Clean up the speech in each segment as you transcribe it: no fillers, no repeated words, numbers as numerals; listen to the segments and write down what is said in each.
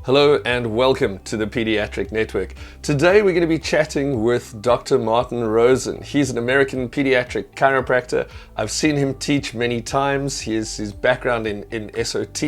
Hello and welcome to the Pediatric Network. Today we're going to be chatting with Dr. Martin Rosen. He's an American pediatric chiropractor. I've seen him teach many times. He has his background in SOT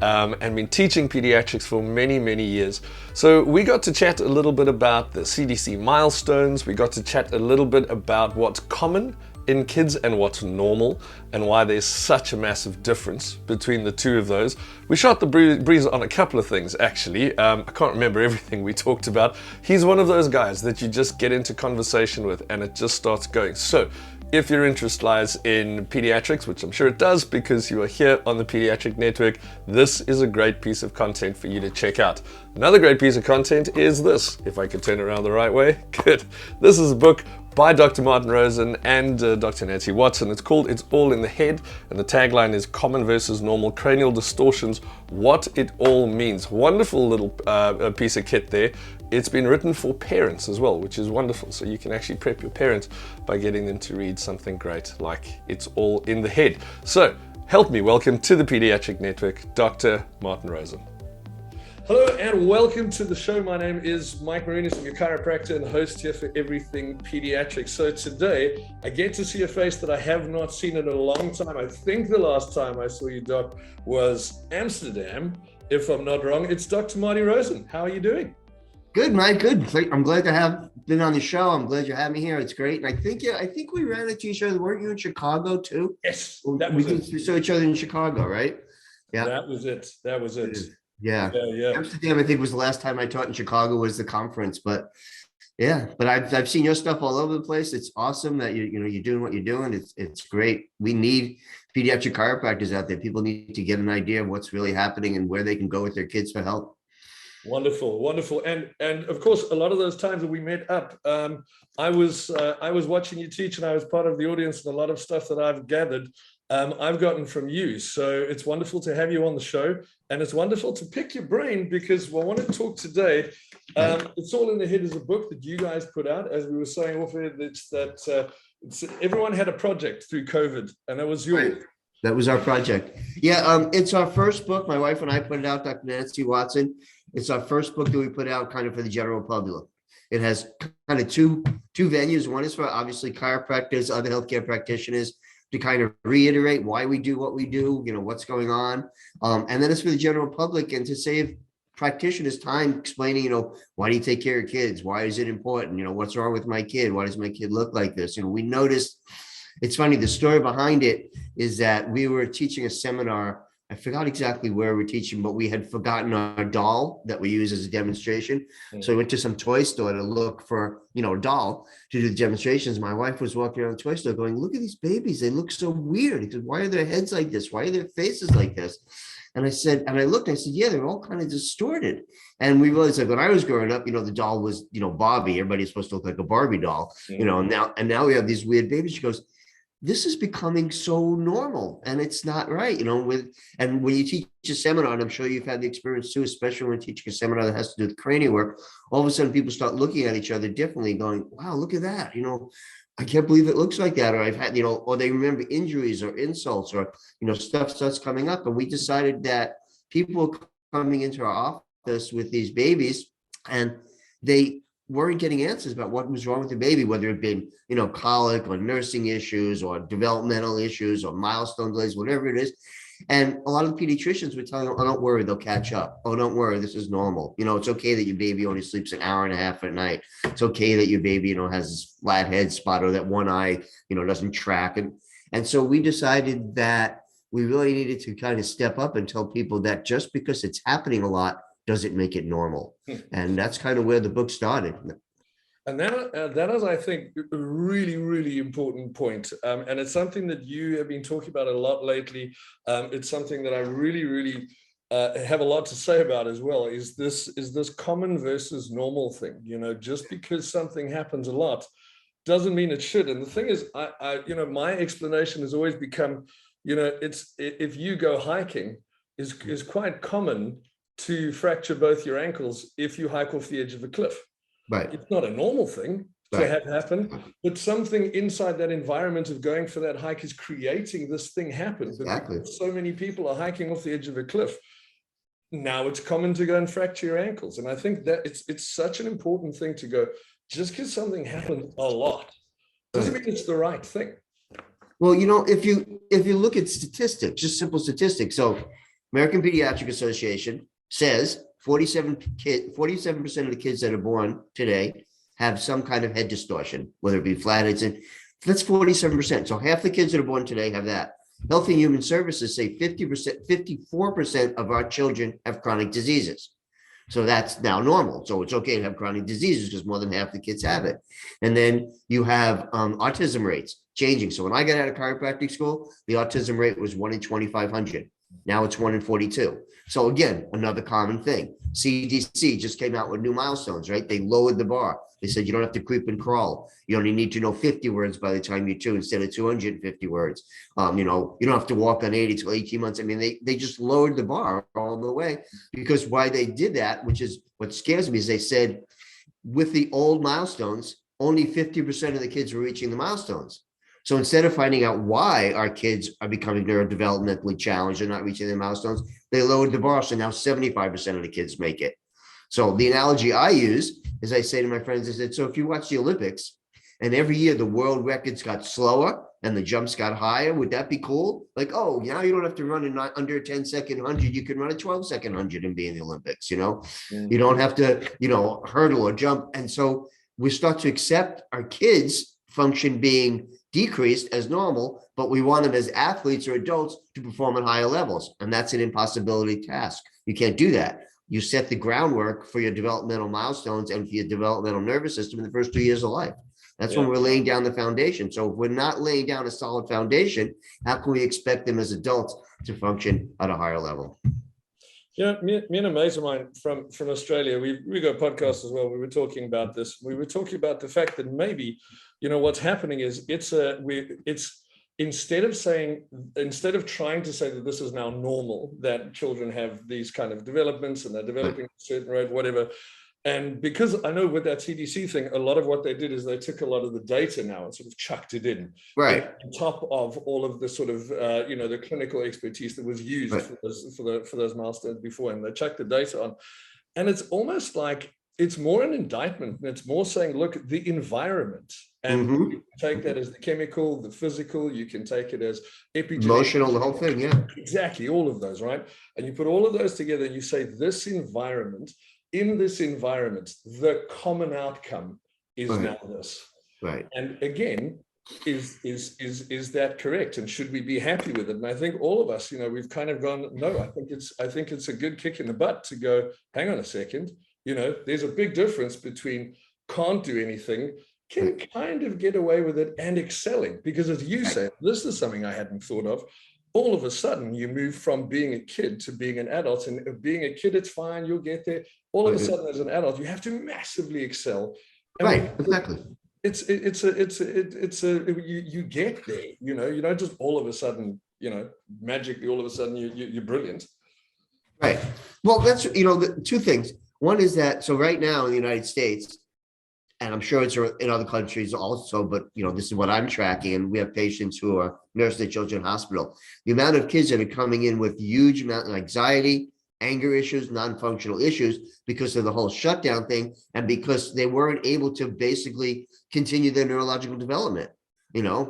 and been teaching pediatrics for many, many years. So we got to chat a little bit about the CDC milestones. We got to chat a little bit about what's common in kids and what's normal and why there's such a massive difference between the two of those. We shot the breeze on a couple of things actually. I can't remember everything we talked about. He's one of those guys that you just get into conversation with and it just starts going. So if your interest lies in pediatrics, which I'm sure it does because you are here on the Pediatric Network, this is a great piece of content for you to check out. Another great piece of content is this, if I could turn it around the right way. Good. This is a book by Dr. Martin Rosen and Dr. Nancy Watson. It's called It's All in the Head, and the tagline is Common versus Normal Cranial Distortions, What It All Means. Wonderful little piece of kit there. It's been written for parents as well, which is wonderful. So you can actually prep your parents by getting them to read something great like It's All in the Head. So help me welcome to the Pediatric Network, Dr. Martin Rosen. Hello and welcome to the show. My name is Mike Marinus. I'm your chiropractor and host here for Everything Pediatrics. So today I get to see a face that I have not seen in a long time. I think the last time I saw you, Doc, was Amsterdam, if I'm not wrong. It's Dr. Marty Rosen. How are you doing? Good, Mike. Good. I'm glad to have been on the show. I'm glad you had me here. It's great. And I think we ran into each other. Weren't you in Chicago too? Yes, We saw each other in Chicago, right? Yeah. That was it. Yeah. Amsterdam, I think, was the last time I taught in Chicago was the conference. But yeah, but I've seen your stuff all over the place. It's awesome that you're doing what you're doing. It's great. We need pediatric chiropractors out there. People need to get an idea of what's really happening and where they can go with their kids for help. Wonderful. And of course, a lot of those times that we met up, I was watching you teach and I was part of the audience, and a lot of stuff that I've gathered, I've gotten from you. So it's wonderful to have you on the show, and it's wonderful to pick your brain because I want to talk today. It's All in the Head is a book that you guys put out, as we were saying off air. Everyone had a project through COVID, and that was yours. Right. That was our project. Yeah, it's our first book. My wife and I put it out, Dr. Nancy Watson. It's our first book that we put out kind of for the general public. It has kind of two venues. One is for obviously chiropractors, other healthcare practitioners, to kind of reiterate why we do what we do, what's going on. And then it's for the general public and to save practitioners time explaining, why do you take care of kids? Why is it important? What's wrong with my kid? Why does my kid look like this? We noticed, it's funny, the story behind it is that we were teaching a seminar. I forgot exactly where we're teaching, but we had forgotten our doll that we use as a demonstration. So we went to some toy store to look for, a doll to do the demonstrations. My wife was walking around the toy store going, look at these babies. They look so weird. He said, why are their heads like this? Why are their faces like this? And I looked, I said, yeah, they're all kind of distorted. And we realized that when I was growing up, the doll was, Barbie. Everybody's supposed to look like a Barbie doll, and now we have these weird babies. She goes, this is becoming so normal and it's not right, and when you teach a seminar, and I'm sure you've had the experience too, especially when teaching a seminar that has to do with cranial work, all of a sudden people start looking at each other differently going, wow, look at that. I can't believe it looks like that. Or I've had, or they remember injuries or insults or, stuff starts coming up. And we decided that people were coming into our office with these babies and they weren't getting answers about what was wrong with the baby, whether it been, colic or nursing issues or developmental issues or milestone delays, whatever it is. And a lot of the pediatricians were telling them, oh, don't worry, they'll catch up. Oh, don't worry, this is normal. It's okay that your baby only sleeps an hour and a half at night. It's okay that your baby, has this flat head spot or that one eye, doesn't track. And so we decided that we really needed to kind of step up and tell people that just because it's happening a lot doesn't make it normal. And that's kind of where the book started. And that is, I think, a really, really important point. And it's something that you have been talking about a lot lately. It's something that I really, really have a lot to say about as well, is this common versus normal thing. Just because something happens a lot doesn't mean it should. And the thing is, my explanation has always become, it's if you go hiking is quite common to fracture both your ankles if you hike off the edge of a cliff. Right. It's not a normal thing to have happen, but something inside that environment of going for that hike is creating this thing happen. Exactly. So many people are hiking off the edge of a cliff. now it's common to go and fracture your ankles. And I think that it's such an important thing to go, just because something happens a lot doesn't mean it's the right thing. Well, if you look at statistics, just simple statistics. So American Pediatric Association says 47% of the kids that are born today have some kind of head distortion, whether it be flatheads. And that's 47%. So half the kids that are born today have that. Health and Human Services say 50%, 54% of our children have chronic diseases. So that's now normal. So it's okay to have chronic diseases because more than half the kids have it. And then you have autism rates changing. So when I got out of chiropractic school, the autism rate was 1 in 2,500. Now it's 1 in 42. So again, another common thing. CDC just came out with new milestones, right? They lowered the bar. They said you don't have to creep and crawl. You only need to know 50 words by the time you're 2 instead of 250 words. You don't have to walk on 80 till 18 months. I mean, they just lowered the bar all the way, because why they did that, which is what scares me, is they said with the old milestones, only 50% of the kids were reaching the milestones. So instead of finding out why our kids are becoming neurodevelopmentally challenged and not reaching their milestones, they lowered the bar. So now 75% of the kids make it. So the analogy I use is I say to my friends, I said, so if you watch the Olympics and every year the world records got slower and the jumps got higher, would that be cool? Like, oh, now you don't have to run under a 10-second 100. You can run a 12-second 100 and be in the Olympics, You don't have to, hurdle or jump. And so we start to accept our kids' function being decreased as normal, but we want them as athletes or adults to perform at higher levels. And that's an impossibility task. You can't do that. You set the groundwork for your developmental milestones and for your developmental nervous system in the first 2 years of life. That's when we're laying down the foundation. So if we're not laying down a solid foundation, how can we expect them as adults to function at a higher level? Me and a mate of mine from Australia, we got a podcast as well. We were talking about this. We were talking about the fact that maybe, what's happening is instead of trying to say that this is now normal, that children have these kind of developments and they're developing a certain rate, whatever. And because I know with that CDC thing, a lot of what they did is they took a lot of the data now and sort of chucked it in, right, on top of all of the sort of, the clinical expertise that was used for those milestones before, and they chucked the data on. And it's almost like it's more an indictment, and it's more saying, look, the environment, and you can take that as the chemical, the physical, you can take it as epigenetic, emotional, the whole thing, exactly, all of those, right? And you put all of those together and you say in this environment, the common outcome is now this. Right. And again, is that correct? And should we be happy with it? And I think all of us, we've kind of gone, no, I think it's a good kick in the butt to go, hang on a second, there's a big difference between can't do anything, can kind of get away with it, and excelling. Because as you said, this is something I hadn't thought of. All of a sudden, you move from being a kid to being an adult. And being a kid, it's fine, you'll get there. All of a sudden, as an adult, you have to massively excel. And exactly. You get there. You don't just all of a sudden, magically all of a sudden you're brilliant. Right. Well, that's the two things. One is that, so right now in the United States, and I'm sure it's in other countries also, but this is what I'm tracking, and we have patients who are nursed at Children's Hospital. The amount of kids that are coming in with huge amount of anxiety, anger issues, non-functional issues because of the whole shutdown thing, and because they weren't able to basically continue their neurological development,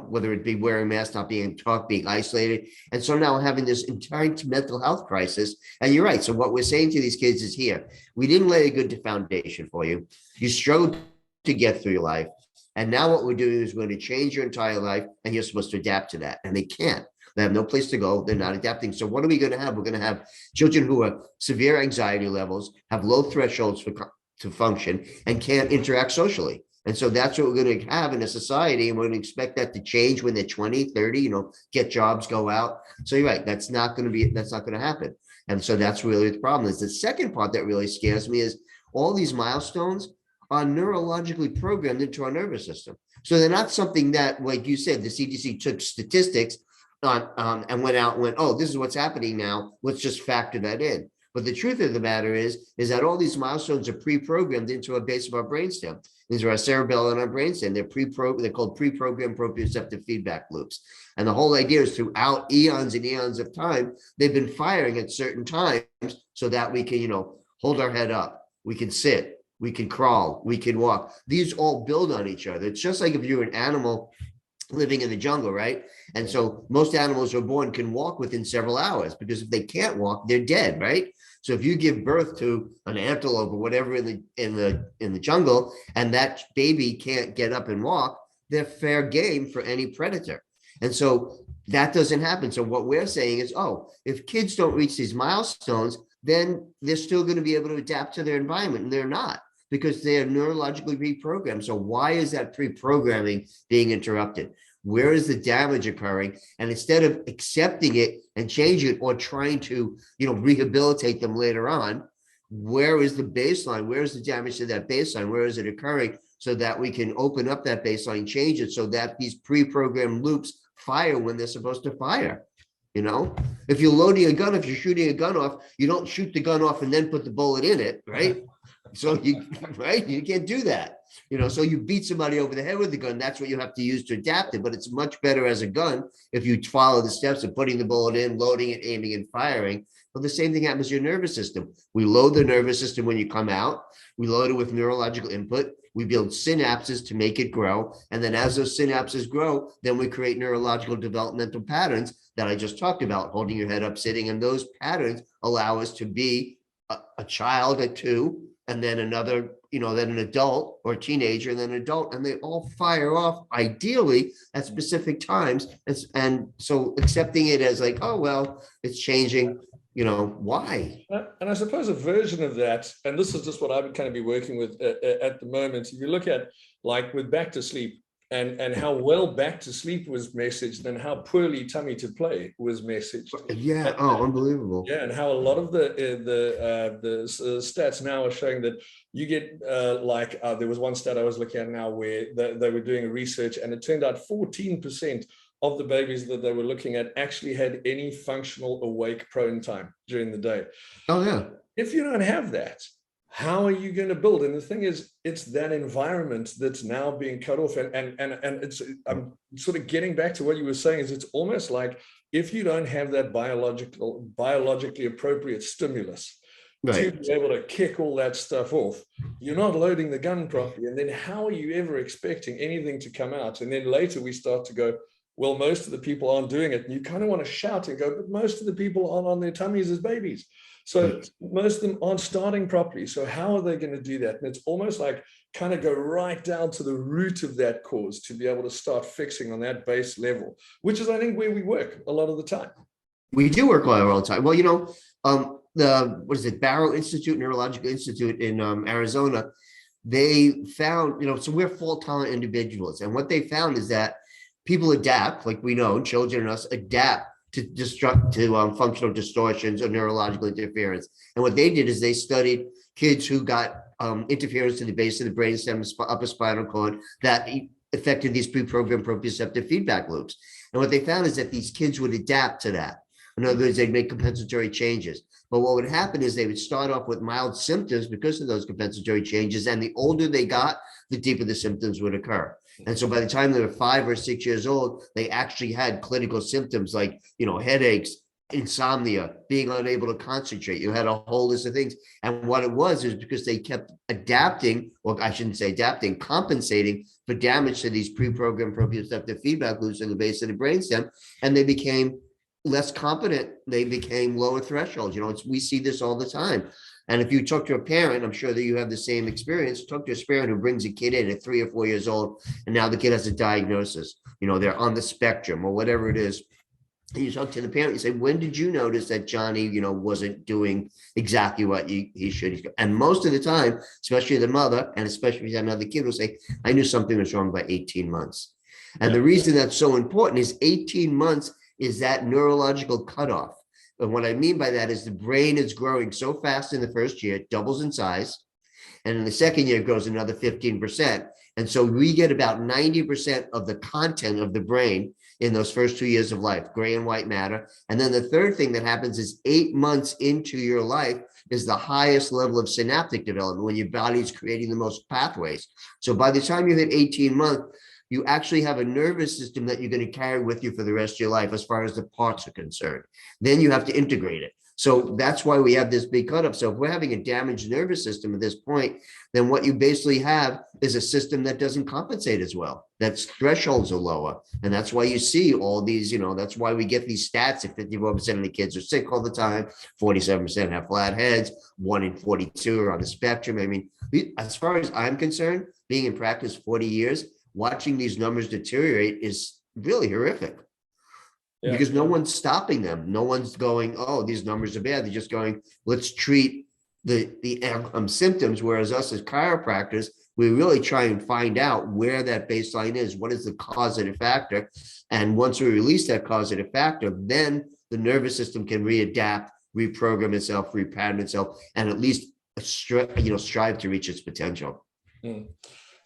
whether it be wearing masks, not being taught, being isolated. And so now having this entire mental health crisis. And you're right. So what we're saying to these kids is, here, we didn't lay a good foundation for you. You struggled to get through your life. And now what we're doing is we're going to change your entire life, and you're supposed to adapt to that. And they can't. They have no place to go. They're not adapting. So what are we going to have? We're going to have children who have severe anxiety levels, have low thresholds to function, and can't interact socially. And so that's what we're going to have in a society. And we're going to expect that to change when they're 20, 30, get jobs, go out. So you're right. That's not going to happen. And so that's really the problem. Is the second part that really scares me is all these milestones are neurologically programmed into our nervous system. So they're not something that, like you said, the CDC took statistics on and went oh, this is what's happening now. Let's just factor that in. But the truth of the matter is that all these milestones are pre-programmed into a base of our brainstem. These are our cerebellum and our brainstem. They're called pre-programmed proprioceptive feedback loops. And the whole idea is throughout eons and eons of time, they've been firing at certain times so that we can, hold our head up. We can sit, we can crawl, we can walk. These all build on each other. It's just like if you're an animal living in the jungle, right? And so most animals who are born can walk within several hours, because if they can't walk, they're dead, right? So if you give birth to an antelope or whatever in the jungle, and that baby can't get up and walk, they're fair game for any predator. And so that doesn't happen. So what we're saying is, if kids don't reach these milestones, then they're still going to be able to adapt to their environment, and they're not, because they are neurologically reprogrammed. So why is that pre-programming being interrupted? Where is the damage occurring? And instead of accepting it and changing it, or trying to, rehabilitate them later on, where is the baseline? Where is the damage to that baseline? Where is it occurring? So that we can open up that baseline, change it so that these pre-programmed loops fire when they're supposed to fire. If you're loading a gun, if you're shooting a gun off, you don't shoot the gun off and then put the bullet in it, right? So you can't do that. So you beat somebody over the head with the gun. That's what you have to use to adapt it. But it's much better as a gun if you follow the steps of putting the bullet in, loading it, aiming, and firing. Well, the same thing happens to your nervous system. We load the nervous system when you come out. We load it with neurological input. We build synapses to make it grow. And then as those synapses grow, then we create neurological developmental patterns that I just talked about, holding your head up, sitting. And those patterns allow us to be a child at 2, and then another, then an adult or a teenager, and then an adult, and they all fire off ideally at specific times. And so accepting it as like, it's changing, why? And I suppose a version of that, and this is just what I would kind of be working with at the moment. If you look at like with back to sleep, and how well back to sleep was messaged, and how poorly tummy to play was messaged. Yeah. Unbelievable. Yeah, and how a lot of the stats now are showing that you get there was one stat I was looking at now where they were doing a research, and it turned out 14% of the babies that they were looking at actually had any functional awake prone time during the day. Oh yeah. If you don't have that, how are you going to build? And the thing is, it's that environment that's now being cut off. And it's, I'm sort of getting back to what you were saying, is it's almost like if you don't have that biologically appropriate stimulus to be able to kick all that stuff off, you're not loading the gun properly. And then how are you ever expecting anything to come out? And then later we start to go, well, most of the people aren't doing it. And you kind of want to shout and go, but most of the people aren't on their tummies as babies. So most of them aren't starting properly. So how are they going to do that? And it's almost like kind of go right down to the root of that cause to be able to start fixing on that base level, which is, I think, where we work a lot of the time. We do work all the time. Well, the Barrow Institute, Neurological Institute in Arizona, they found, so we're fault tolerant individuals. And what they found is that people adapt, like we know, children and us adapt to functional distortions or neurological interference. And what they did is they studied kids who got interference to the base of the brainstem, upper spinal cord, that affected these pre-programmed proprioceptive feedback loops. And what they found is that these kids would adapt to that. In other words, they'd make compensatory changes. But what would happen is they would start off with mild symptoms because of those compensatory changes. And the older they got, the deeper the symptoms would occur. And so by the time they were 5 or 6 years old, they actually had clinical symptoms like, headaches, insomnia, being unable to concentrate. You had a whole list of things. And what it was because they kept adapting, or I shouldn't say adapting, compensating for damage to these pre-programmed proprioceptive feedback loops in the base of the brainstem. And they became less competent. They became lower thresholds. We see this all the time. And if you talk to a parent, I'm sure that you have the same experience. Talk to a parent who brings a kid in at 3 or 4 years old, and now the kid has a diagnosis. They're on the spectrum or whatever it is. And you talk to the parent, you say, when did you notice that Johnny, wasn't doing exactly what he should? And most of the time, especially the mother, and especially if you have another kid, will say, I knew something was wrong by 18 months. And the reason that's so important is 18 months is that neurological cutoff. And what I mean by that is the brain is growing so fast in the first year, it doubles in size. And in the second year, it grows another 15%. And so we get about 90% of the content of the brain in those first 2 years of life, gray and white matter. And then the third thing that happens is 8 months into your life is the highest level of synaptic development, when your body is creating the most pathways. So by the time you hit 18 months, you actually have a nervous system that you're going to carry with you for the rest of your life as far as the parts are concerned. Then you have to integrate it. So that's why we have this big cutoff. So if we're having a damaged nervous system at this point, then what you basically have is a system that doesn't compensate as well. That's thresholds are lower. And that's why you see all these, that's why we get these stats that 54% of the kids are sick all the time, 47% have flat heads, 1 in 42 are on the spectrum. I mean, as far as I'm concerned, being in practice 40 years, watching these numbers deteriorate is really horrific. Yeah. Because no one's stopping them. No one's going, oh, these numbers are bad. They're just going, let's treat the symptoms. Whereas us as chiropractors, we really try and find out where that baseline is. What is the causative factor? And once we release that causative factor, then the nervous system can readapt, reprogram itself, repattern itself, and at least strive to reach its potential. Mm.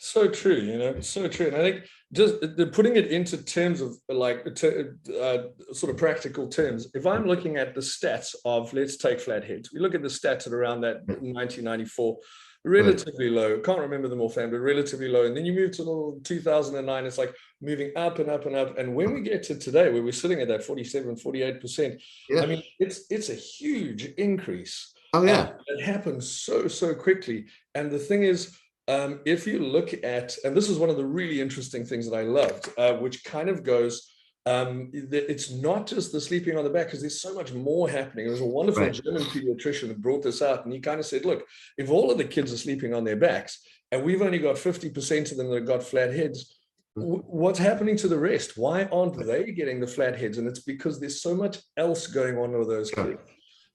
So true, so true. And I think just putting it into terms of sort of practical terms, if I'm looking at the stats of, let's take flatheads, we look at the stats at around that 1994, relatively low. Can't remember them offhand, but relatively low. And then you move to 2009, it's like moving up and up and up. And when we get to today, where we're sitting at that 47, 48%, I mean, it's a huge increase. Oh, yeah. It happens so quickly. And the thing is, if you look at, and this is one of the really interesting things that I loved, which kind of goes, it's not just the sleeping on the back, because there's so much more happening. There was a wonderful German pediatrician that brought this out, and he kind of said, look, if all of the kids are sleeping on their backs, and we've only got 50% of them that have got flat heads, what's happening to the rest? Why aren't they getting the flat heads? And it's because there's so much else going on with those kids.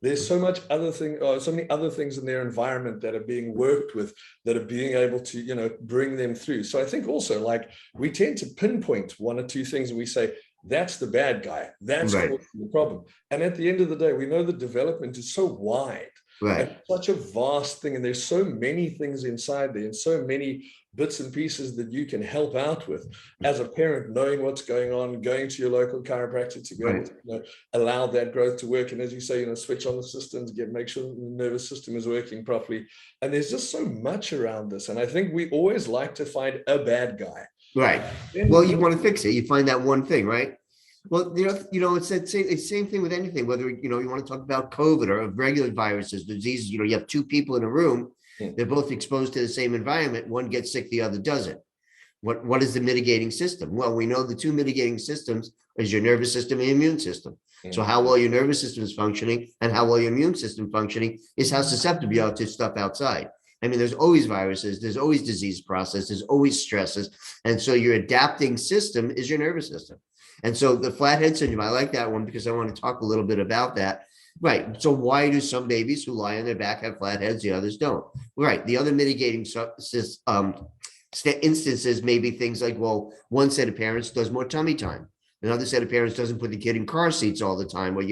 There's so many other things in their environment that are being worked with, that are being able to, bring them through. So I think also, like, we tend to pinpoint one or two things and we say, that's the bad guy, that's the problem. And at the end of the day, we know the development is so wide, and such a vast thing, and there's so many things inside there, and so many bits and pieces that you can help out with as a parent, knowing what's going on, going to your local chiropractor to be able to allow that growth to work. And as you say, switch on the systems, make sure the nervous system is working properly. And there's just so much around this. And I think we always like to find a bad guy. Right. Well, you want to fix it. You find that one thing, right? Well, it's the same thing with anything, whether, you want to talk about COVID or regular viruses, diseases, you have two people in a room, they're both exposed to the same environment. One gets sick, the other doesn't. What is the mitigating system? Well, we know the two mitigating systems is your nervous system and immune system. So how well your nervous system is functioning and how well your immune system functioning is how susceptible you are to stuff outside. I mean, there's always viruses, there's always disease process, there's always stresses. And so your adapting system is your nervous system. And so the flathead syndrome, I like that one because I want to talk a little bit about that. Right. So why do some babies who lie on their back have flat heads, the others don't? Right. The other mitigating instances may be things like, well, one set of parents does more tummy time. Another set of parents doesn't put the kid in car seats all the time, where,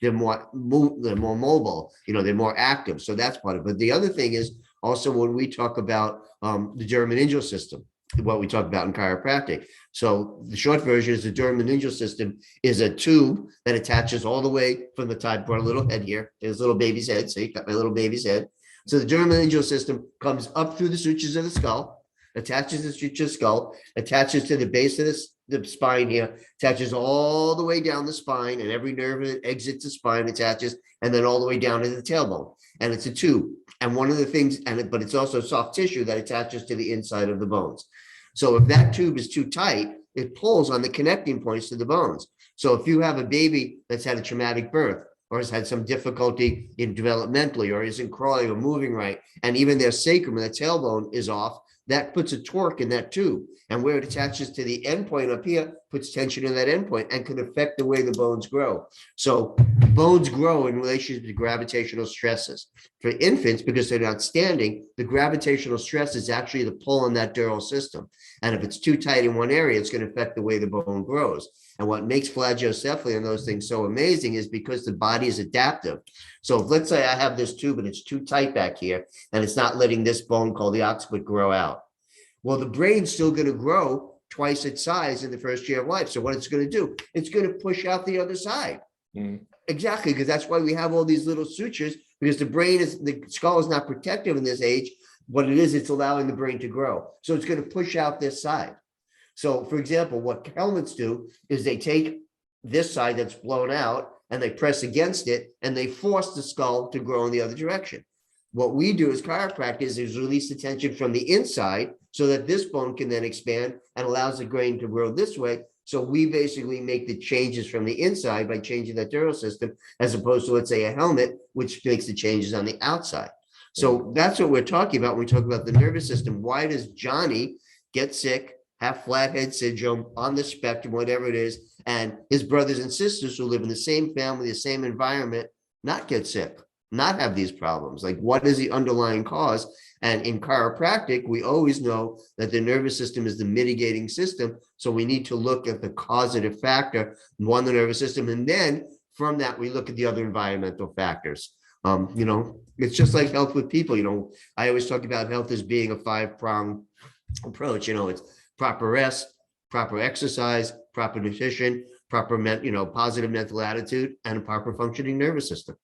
they're more mobile, they're more active. So that's part of it. But the other thing is also when we talk about the durameningeal system, what we talk about in chiropractic. So the short version is the durameningeal system is a tube that attaches all the way from the top. Brought a little head here. There's little baby's head. So you got my little baby's head. So the durameningeal system comes up through the sutures of the skull, attaches to the suture of the skull, attaches to the base of the spine here, attaches all the way down the spine, and every nerve that exits the spine attaches, and then all the way down to the tailbone. And it's a tube. And one of the things, but it's also soft tissue that attaches to the inside of the bones. So if that tube is too tight, it pulls on the connecting points to the bones. So if you have a baby that's had a traumatic birth or has had some difficulty in developmentally or isn't crawling or moving right, and even their sacrum and the tailbone is off, that puts a torque in that tube. And where it attaches to the end point up here puts tension in that end point and can affect the way the bones grow. So bones grow in relation to gravitational stresses. For infants, because they're not standing, the gravitational stress is actually the pull on that dural system. And if it's too tight in one area, it's going to affect the way the bone grows. And what makes flagiocephaly and those things so amazing is because the body is adaptive. So if, let's say I have this tube and it's too tight back here, and it's not letting this bone called the occiput grow out. Well, the brain's still going to grow twice its size in the first year of life. So what it's going to do, it's going to push out the other side. Exactly, because that's why we have all these little sutures, because the skull is not protective in this age. What it is, it's allowing the brain to grow. So it's going to push out this side. So for example, what helmets do is they take this side that's blown out and they press against it and they force the skull to grow in the other direction. What we do as chiropractors is release the tension from the inside so that this bone can then expand and allows the brain to grow this way. So we basically make the changes from the inside by changing that dural system, as opposed to, let's say, a helmet, which makes the changes on the outside. So that's what we're talking about when we talk about the nervous system. Why does Johnny get sick, have flathead syndrome, on the spectrum, whatever it is, and his brothers and sisters who live in the same family, the same environment, not get sick, not have these problems? Like, what is the underlying cause? And in chiropractic, we always know that the nervous system is the mitigating system. So we need to look at the causative factor, one, the nervous system, and then from that, we look at the other environmental factors. It's just like health with people. I always talk about health as being a 5-pronged approach. It's proper rest, proper exercise, proper nutrition, proper, positive mental attitude, and a proper functioning nervous system.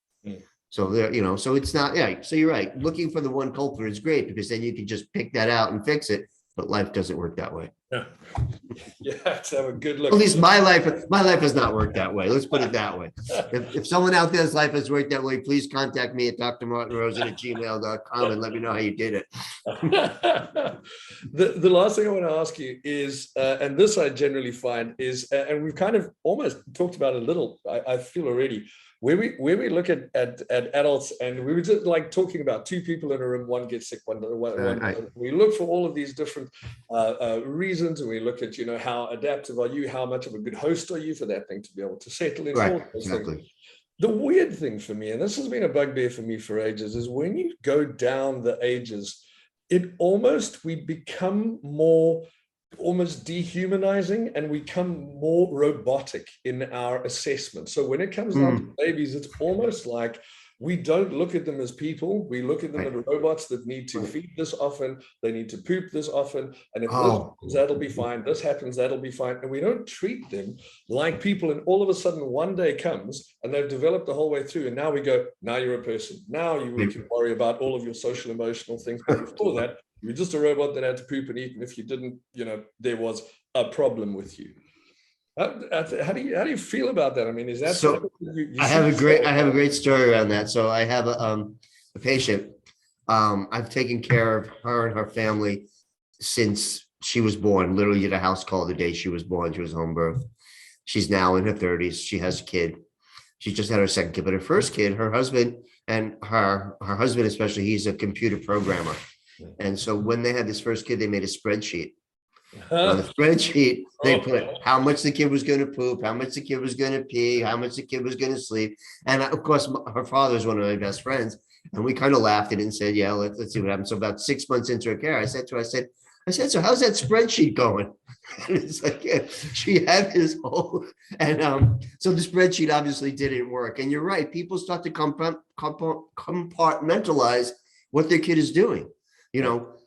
So so it's not, so you're right. Looking for the one culprit is great, because then you can just pick that out and fix it. But life doesn't work that way. Yeah. You have to have a good look. At least my life has not worked that way. Let's put it that way. If someone out there's life has worked that way, please contact me at drmartinrosen@gmail.com and let me know how you did it. The last thing I want to ask you is, and this I generally find is, and we've kind of almost talked about it a little, I feel already, where we look at adults, and we were just like talking about two people in a room, one gets sick, one we look for all of these different reasons, and we look at, how adaptive are you, how much of a good host are you for that thing to be able to settle in. Right, exactly. The weird thing for me, and this has been a bugbear for me for ages, is when you go down the ages, we become more almost dehumanizing, and we become more robotic in our assessment. So when it comes down to babies, it's almost like we don't look at them as people. We look at them as robots that need to feed this often. They need to poop this often. And if this happens, that'll be fine. This happens, that'll be fine. And we don't treat them like people. And all of a sudden, one day comes and they've developed the whole way through. And now we go, now you're a person. Now you can worry about all of your social, emotional things. But before that, you were just a robot that had to poop and eat. And if you didn't, there was a problem with you. How do you feel about that? I mean, is that so? I have a great story around that. So I have a patient. I've taken care of her and her family since she was born. Literally did a house call the day she was born. She was home birth. She's now in her 30s. She has a kid. She just had her second kid, but her first kid, her husband, and her husband especially, he's a computer programmer. And so when they had this first kid, they made a spreadsheet. On the spreadsheet, they put how much the kid was going to poop, how much the kid was going to pee, how much the kid was going to sleep. And of course, her father is one of my best friends. And we kind of laughed at it and said, yeah, let's see what happens. So about 6 months into her care, I said to her, I said, so how's that spreadsheet going? And it's like, yeah, she had this whole, and so the spreadsheet obviously didn't work. And you're right, people start to compartmentalize what their kid is doing.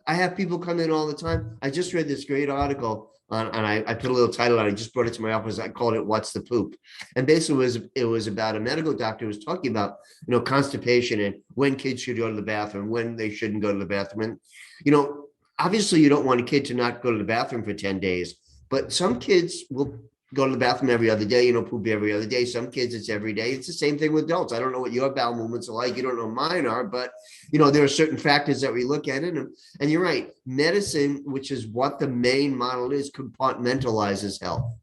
I have people come in all the time. I just read this great article and I put a little title on it. I just brought it to my office. I called it "What's the Poop?" And basically it was about a medical doctor who was talking about, constipation and when kids should go to the bathroom, when they shouldn't go to the bathroom. And, obviously you don't want a kid to not go to the bathroom for 10 days, but some kids will go to the bathroom every other day, poop every other day. Some kids, it's every day. It's the same thing with adults. I don't know what your bowel movements are like. You don't know mine are, but there are certain factors that we look at it. And you're right. Medicine, which is what the main model is, compartmentalizes health.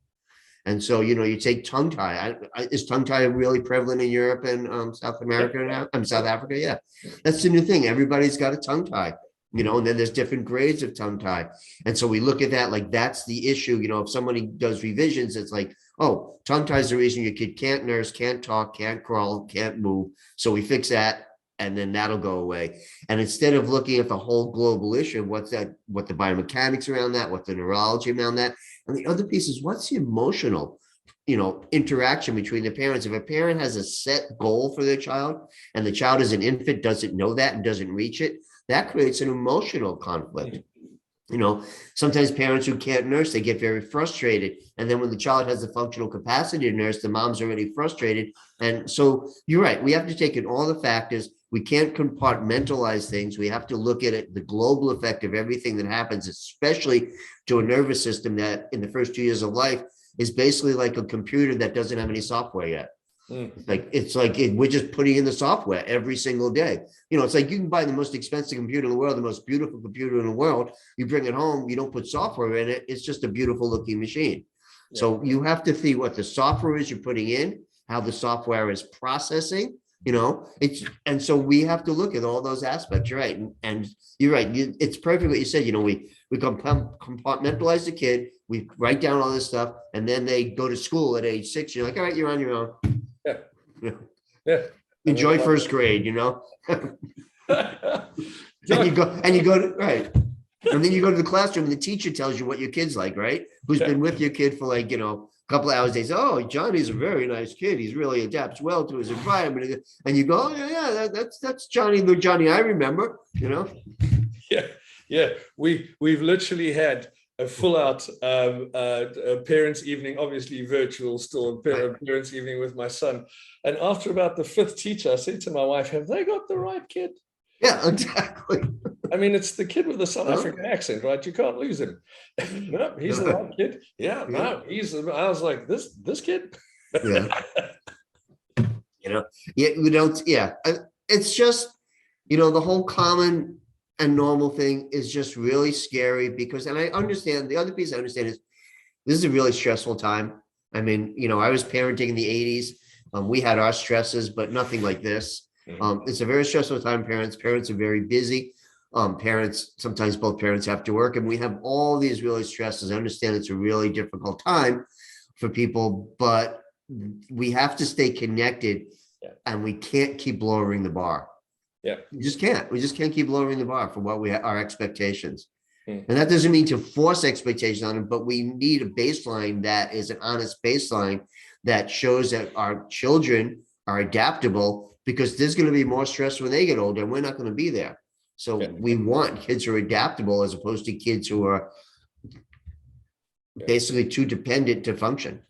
And so, you take tongue tie. Is tongue tie really prevalent in Europe and South America now? South Africa. Yeah, that's the new thing. Everybody's got a tongue tie. And then there's different grades of tongue tie. And so we look at that, like that's the issue. If somebody does revisions, it's like, oh, tongue tie is the reason your kid can't nurse, can't talk, can't crawl, can't move. So we fix that and then that'll go away. And instead of looking at the whole global issue, what the biomechanics around that, what the neurology around that. And the other piece is what's the emotional, interaction between the parents. If a parent has a set goal for their child and the child is an infant, doesn't know that and doesn't reach it, that creates an emotional conflict. You know, sometimes parents who can't nurse, they get very frustrated. And then when the child has the functional capacity to nurse, the mom's already frustrated. And so you're right. We have to take in all the factors. We can't compartmentalize things. We have to look at it, the global effect of everything that happens, especially to a nervous system that in the first 2 years of life is basically like a computer that doesn't have any software yet. We're just putting in the software every single day. You know, it's like you can buy the most expensive computer in the world, the most beautiful computer in the world. You bring it home, you don't put software in it. It's just a beautiful looking machine. Yeah. So you have to see what the software is you're putting in, how the software is processing, you know, and so we have to look at all those aspects. You're right. And you're right. It's perfect what you said. You know, we compartmentalize the kid, we write down all this stuff, and then they go to school at age 6. You're like, all right, you're on your own. Yeah. Enjoy first grade, you know. and you go to right. And then you go to the classroom and the teacher tells you what your kid's like, right? Who's been with your kid for like, you know, a couple of hours. They say, oh, Johnny's a very nice kid. He's really adapts well to his environment. And you go, oh, yeah, that's Johnny, the Johnny I remember, you know. Yeah. We've literally had a full out parents' evening, obviously virtual still, parents' evening with my son. And after about the 5th teacher, I said to my wife, have they got the right kid? Yeah, exactly. I mean, it's the kid with the South African accent, right? You can't lose him. No, he's the right kid. Yeah, no, I was like, this kid. Yeah. You know, we don't, it's just, you know, the whole common and normal thing is just really scary because, and I understand, the other piece I understand is this is a really stressful time. I mean, you know, I was parenting in the 80s. We had our stresses, but nothing like this. It's a very stressful time. Parents are very busy. Sometimes both parents have to work, and we have all these really stresses. I understand it's a really difficult time for people, but we have to stay connected, and we can't keep lowering the bar. Yeah, we just can't keep lowering the bar for what our expectations. And that doesn't mean to force expectations on them, but we need a baseline that is an honest baseline that shows that our children are adaptable, because there's going to be more stress when they get older and we're not going to be there. So we want kids who are adaptable as opposed to kids who are basically too dependent to function.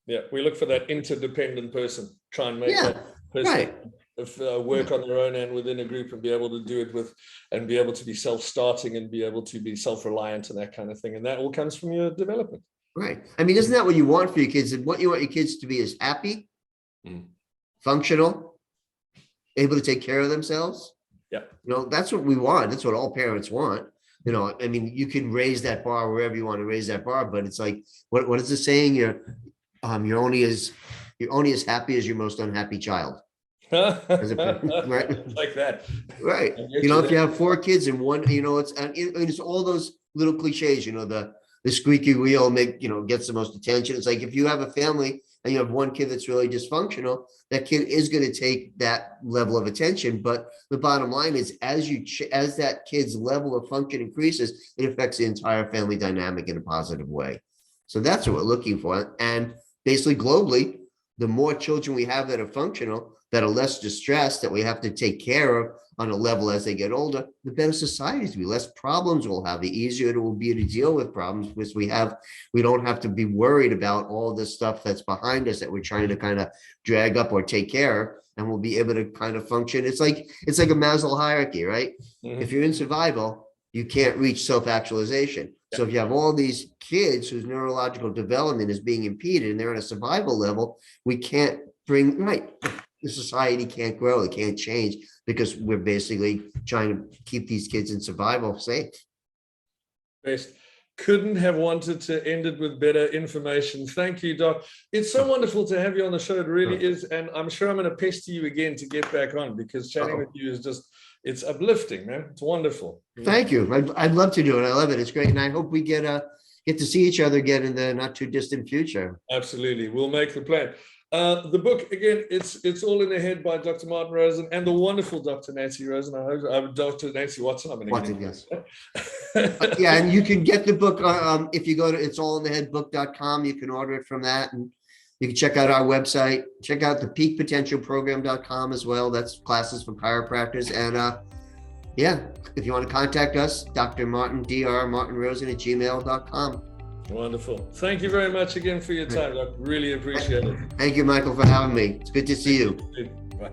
Yeah, we look for that interdependent person, try and make that person work on their own and within a group and be able to do it and be able to be self-starting and be able to be self-reliant and that kind of thing. And that all comes from your development. Right. I mean, isn't that what you want for your kids? And what you want your kids to be is happy, functional, able to take care of themselves. Yeah. You know, that's what we want. That's what all parents want. You know, I mean, you can raise that bar wherever you want to raise that bar, but it's like, what is the saying? You're only as happy as your most unhappy child. Right? Like that. Right. You know, if you have 4 kids and one, you know, it's all those little cliches, you know, the squeaky wheel gets the most attention. It's like, if you have a family and you have one kid that's really dysfunctional, that kid is going to take that level of attention. But the bottom line is, as that kid's level of function increases, it affects the entire family dynamic in a positive way. So that's what we're looking for. And basically globally, the more children we have that are functional, that are less distressed, that we have to take care of on a level as they get older, the better societies will be, less problems we'll have, the easier it will be to deal with problems, because we don't have to be worried about all this stuff that's behind us that we're trying to kind of drag up or take care of, and we'll be able to kind of function. It's like a Maslow hierarchy, right? If you're in survival, you can't reach self-actualization. So if you have all these kids whose neurological development is being impeded and they're on a survival level, we can't the society can't grow, it can't change, because we're basically trying to keep these kids in survival safe. Best. Couldn't have wanted to end it with better information. Thank you, Doc. It's so wonderful to have you on the show. It really is. And I'm sure I'm going to pester you again to get back on, because chatting with you is just, it's uplifting, man. It's wonderful. Thank you. I'd love to do it. I love it. It's great. And I hope we get to see each other again in the not too distant future. Absolutely. We'll make the plan. The book, again, it's All in the Head by Dr. Martin Rosen and the wonderful Dr. Nancy Rosen. I hope I'm Dr. Nancy Watson. Yes. Yeah, and you can get the book if you go to it'sallintheheadbook.com. You can order it from that, and you can check out our website. Check out the peakpotentialprogram.com as well. That's classes for chiropractors, and Yeah, if you want to contact us, Dr. Martin, Dr. Martin Rosen at gmail.com. Wonderful. Thank you very much again for your time. I really appreciate it. Thank you, Michael, for having me. It's good to see you. Bye.